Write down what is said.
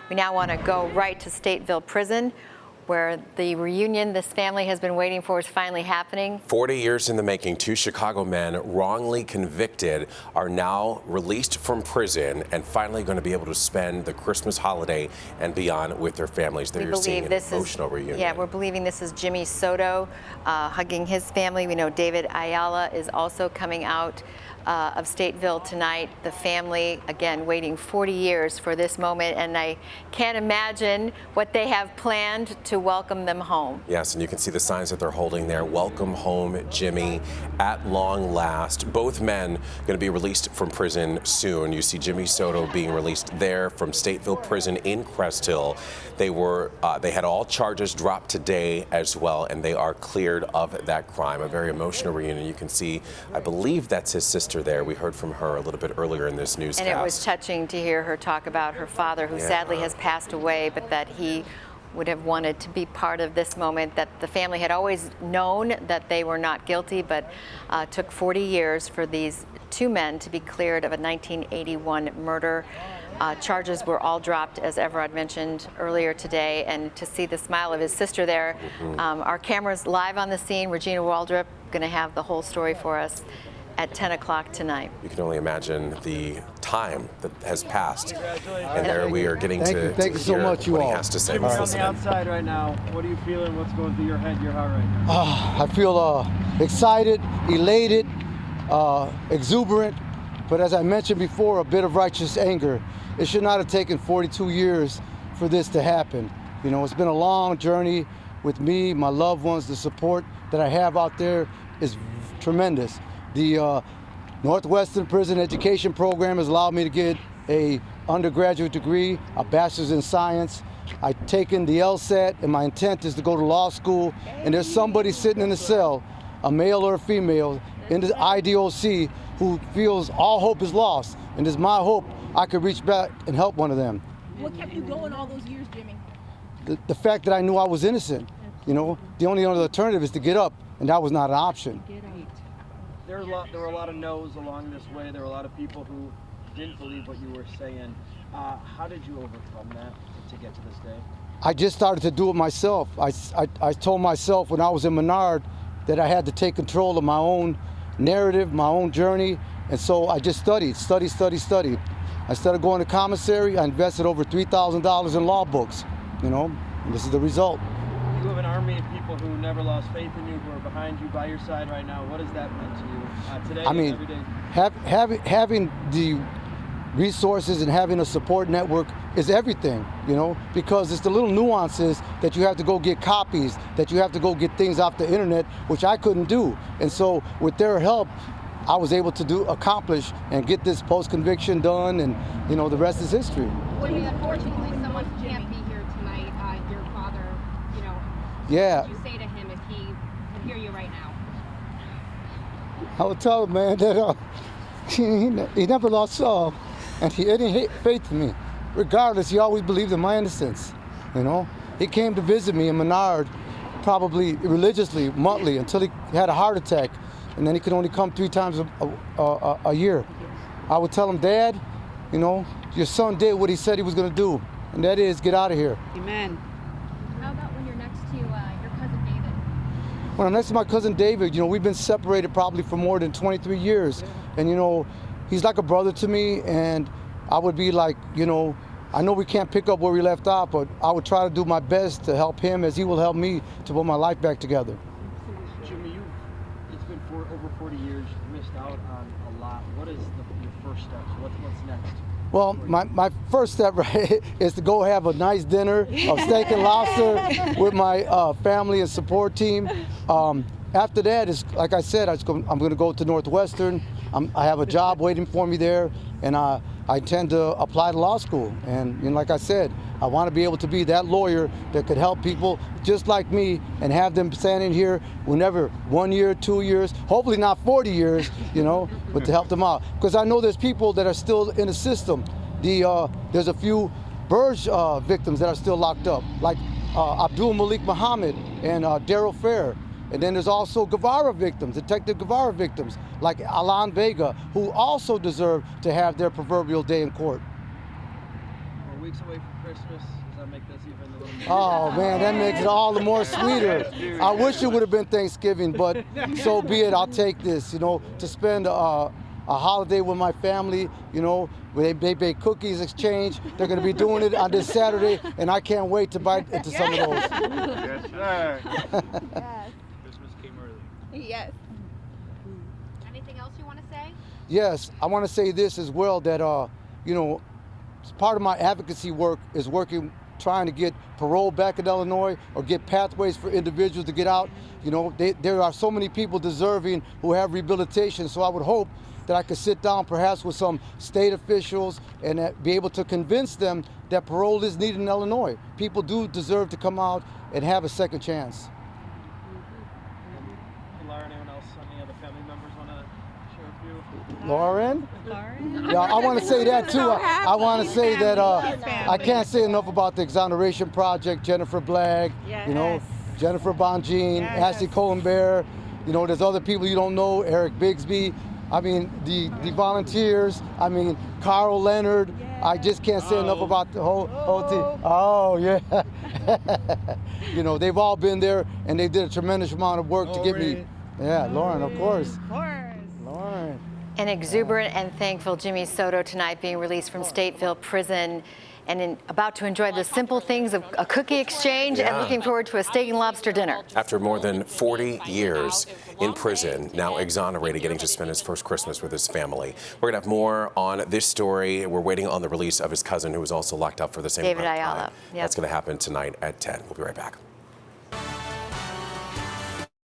We now want to go right to Stateville Prison, where the reunion this family has been waiting for is finally happening. 40 years in the making, two Chicago men wrongly convicted are now released from prison and finally going to be able to spend the Christmas holiday and beyond with their families. They're seeing an emotional reunion. Yeah, we're believing this is Jimmy Soto hugging his family. We know David Ayala is also coming out of Stateville tonight. The family, again, waiting 40 years for this moment, and I can't imagine what they have planned to welcome them home. Yes, and you can see the signs that they're holding there. Welcome home, Jimmy, at long last. Both men going to be released from prison soon. You see Jimmy Soto being released there from Stateville Prison in Crest Hill. They had all charges dropped today as well, and they are cleared of that crime. A very emotional reunion. You can see, I believe that's his sister there. We heard from her a little bit earlier in this newscast. And it was touching to hear her talk about her father, who sadly has passed away, but that he would have wanted to be part of this moment, that the family had always known that they were not guilty, but took 40 years for these two men to be cleared of a 1981 murder. Charges were all dropped, as Everard mentioned earlier today, and to see the smile of his sister there. Our camera's live on the scene. Regina Waldrop going to have the whole story for us at 10 o'clock tonight. You can only imagine the time that has passed, and there we are getting to Thank you so much, you what all. he has to say. Jimmy, on the outside right now, what are you feeling? What's going through your head, your heart right now? I feel excited, elated, exuberant, but as I mentioned before, a bit of righteous anger. It should not have taken 42 years for this to happen. You know, it's been a long journey with me, my loved ones. The support that I have out there is tremendous. The Northwestern Prison Education Program has allowed me to get a undergraduate degree, a bachelor's in science. I've taken the LSAT, and my intent is to go to law school. And there's somebody sitting in the cell, a male or a female, in the IDOC who feels all hope is lost. And it's my hope I could reach back and help one of them. What kept you going all those years, Jimmy? The fact that I knew I was innocent. You know, the only other alternative is to get up, and that was not an option. There were a lot of no's along this way. There were a lot of people who didn't believe what you were saying. How did you overcome that to get to this day? I just started to do it myself. I told myself when I was in Menard that I had to take control of my own narrative, my own journey, and so I just studied. Instead of going to commissary, I invested over $3,000 in law books, you know, and this is the result. You have an army of people who never lost faith in you, who are behind you, by your side right now. What has that meant to you today and every day? Having the resources and having a support network is everything, you know, because it's the little nuances that you have to go get copies, that you have to go get things off the internet, which I couldn't do. And so with their help, I was able to accomplish and get this post-conviction done, and, you know, the rest is history. Well, unfortunately, someone can't be here tonight. Your father, you know, yeah. What would you say to him if he could hear you right now? I would tell him, man, that he never lost and he had faith in me. Regardless, he always believed in my innocence, you know. He came to visit me in Menard, probably religiously, monthly, until he had a heart attack, and then he could only come 3 times a year. I would tell him, Dad, you know, your son did what he said he was going to do, and that is get out of here. Amen. How about when you're next to your cousin David? When I'm next to my cousin David, you know, we've been separated probably for more than 23 years, and, you know, he's like a brother to me, and I would be like, you know, I know we can't pick up where we left off, but I would try to do my best to help him as he will help me to put my life back together. Jimmy, it's been over 40 years. You've missed out on a lot. What is your first steps? What's next? Well, my first step, right, is to go have a nice dinner of steak and lobster with my family and support team. After that, is like I said, I'm going to go to Northwestern. I have a job waiting for me there, and I intend to apply to law school. And, you know, like I said, I want to be able to be that lawyer that could help people just like me and have them standing here whenever 1 year, 2 years, hopefully not 40 years, you know, but to help them out. Because I know there's people that are still in the system. There's a few Burge victims that are still locked up, like Abdul Malik Muhammad and Daryl Fair. And then there's also Guevara victims, Detective Guevara victims, like Alan Vega, who also deserve to have their proverbial day in court. Well, weeks away from Christmas. Does that make this even a little more? Oh man, that makes it all the more sweeter. I wish it would have been Thanksgiving, but so be it. I'll take this, to spend a holiday with my family, where they bake cookies, exchange. They're going to be doing it on this Saturday, and I can't wait to bite into some of those. Yes, sir. Yes. Christmas came early. Yes. Anything else you want to say? Yes, I want to say this as well, that, part of my advocacy work is trying to get parole back in Illinois or get pathways for individuals to get out. There are so many people deserving who have rehabilitation, so I would hope that I could sit down perhaps with some state officials and be able to convince them that parole is needed in Illinois. People do deserve to come out and have a second chance. Laura, anyone else, any other family members want to share with you? Lauren? Yeah, I want to say that too. I want to say that I can't say enough about the Exoneration Project, Jennifer Blagg, Jennifer Bonjean, Ashley Collenbear. There's other people you don't know, Eric Bigsby. I mean, the volunteers. I mean, Carl Leonard. I just can't say enough about the whole team. Oh, yeah. They've all been there, and they did a tremendous amount of work to give me. Yeah, Lauren, of course. Lauren. An exuberant and thankful Jimmy Soto tonight being released from Stateville Prison and about to enjoy the simple things of a cookie exchange and looking forward to a steak and lobster dinner. After more than 40 years in prison, now exonerated, getting to spend his first Christmas with his family. We're going to have more on this story. We're waiting on the release of his cousin, who was also locked up for the same David amount of Ayala. time. That's going to happen tonight at 10. We'll be right back.